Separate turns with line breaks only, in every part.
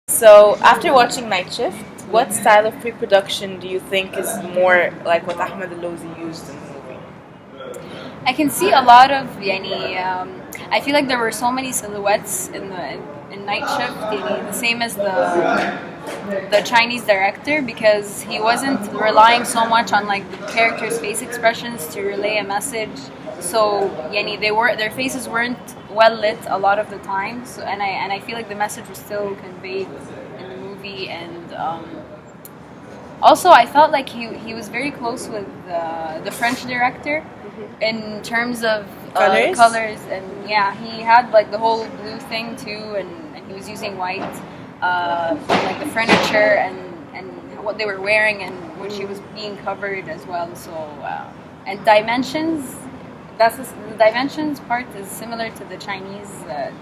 So, after watching Night Shift, what style of pre-production do you think is more like what Ahmed El Lozy used in the movie?
I can see a lot of yani, I feel like there were so many silhouettes in Night Shift, yani, the same as the Chinese director, because he wasn't relying so much on like the characters' face expressions to relay a message. So yani, their faces weren't well lit a lot of the time. So and I feel like the message was still conveyed in the movie. And also, I felt like he was very close with the French director in terms of colors, and yeah, he had like the whole blue thing too, and he was using white, like the furniture and what they were wearing and when she was being covered as well. So and dimensions. The dimensions part is similar to the Chinese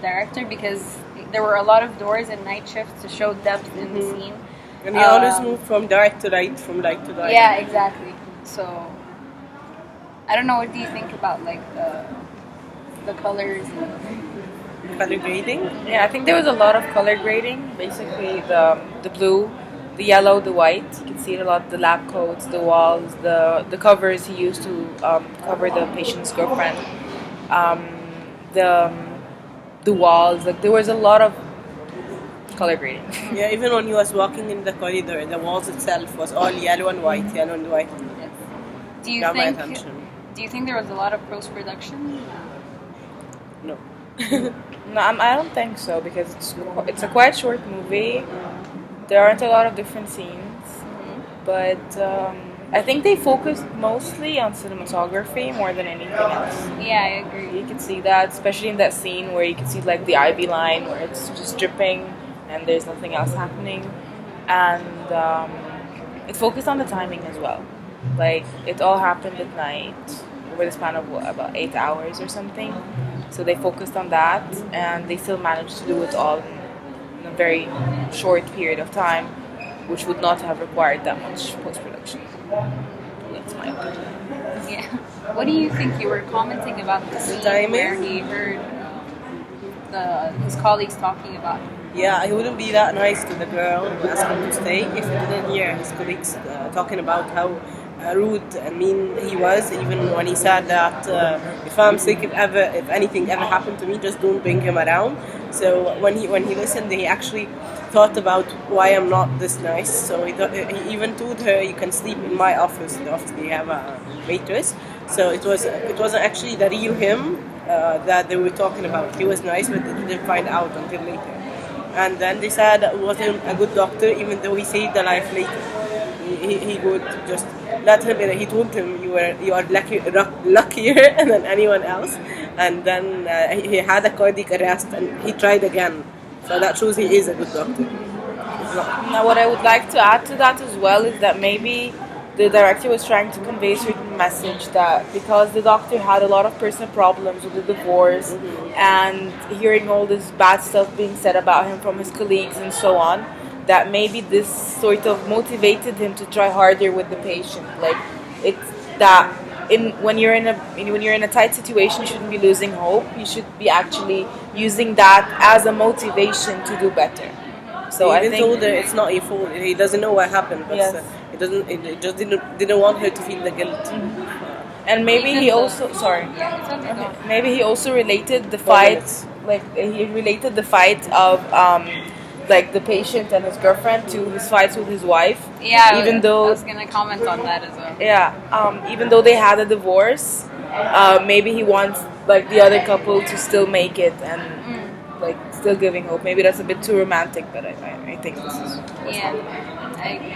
director, because there were a lot of doors in Night Shift to show depth in the scene.
And he always moved from dark to light, from light to dark.
Yeah, exactly. So I don't know. What do you think about like the colors and
Color grading?
Yeah, I think there was a lot of color grading. Basically, the blue, the yellow, the white. You can see it a lot. The lab coats, the walls, the covers he used to cover the patient's girlfriend. Um, the walls. Like there was a lot of color grading.
Yeah, even when he was walking in the corridor, the walls itself was all yellow and white, yellow and white.
do you
Got my
think
attention.
do you think there was a lot of post production?
No.
No, I don't think so because it's a quite short movie. There aren't a lot of different scenes, but I think they focused mostly on cinematography more than anything else.
Yeah, I agree.
You can see that, especially in that scene where you can see like the IV line where it's just dripping and there's nothing else happening, and it focused on the timing as well. Like it all happened at night over the span of about 8 hours or something. So they focused on that, and they still managed to do it all in a very short period of time, which would not have required that much post production. That's my opinion.
Yeah. What do you think? You were commenting about the scene
timing?
where he heard his colleagues talking about him.
Yeah, he wouldn't be that nice to the girl who asked him to stay if he didn't hear his colleagues talking about how rude and mean he was, even when he said that if I'm sick, if anything ever happened to me, just don't bring him around. So when he listened, he actually thought about why I'm not this nice. So he even told her, "You can sleep in my office." The office they have a waitress. So it wasn't actually the real him that they were talking about. He was nice, but they didn't find out until later. And then they said that wasn't a good doctor, even though he saved the life later. He would just let him in. He told him you are luckier than anyone else. And then he had a cardiac arrest and he tried again. So that shows he is a good doctor.
Now, what I would like to add to that as well is that maybe the director was trying to convey a certain message that because the doctor had a lot of personal problems with the divorce and hearing all this bad stuff being said about him from his colleagues and so on, that maybe this sort of motivated him to try harder with the patient. Like it's that when you're in a tight situation, you shouldn't be losing hope. You should be actually using that as a motivation to do better. So
He
I
even
think
told her it's not your fault. He doesn't know what happened, but
Yes.
It just didn't want her to feel the guilt.
and maybe he also maybe he also related the fight, like he related the fight of like the patient and his girlfriend to his fights with his wife.
Yeah,
even
I
though
was gonna comment on that as well.
even though they had a divorce, maybe he wants like the other couple to still make it and like still giving hope. Maybe that's a bit too romantic, but I think this is
Yeah, I agree.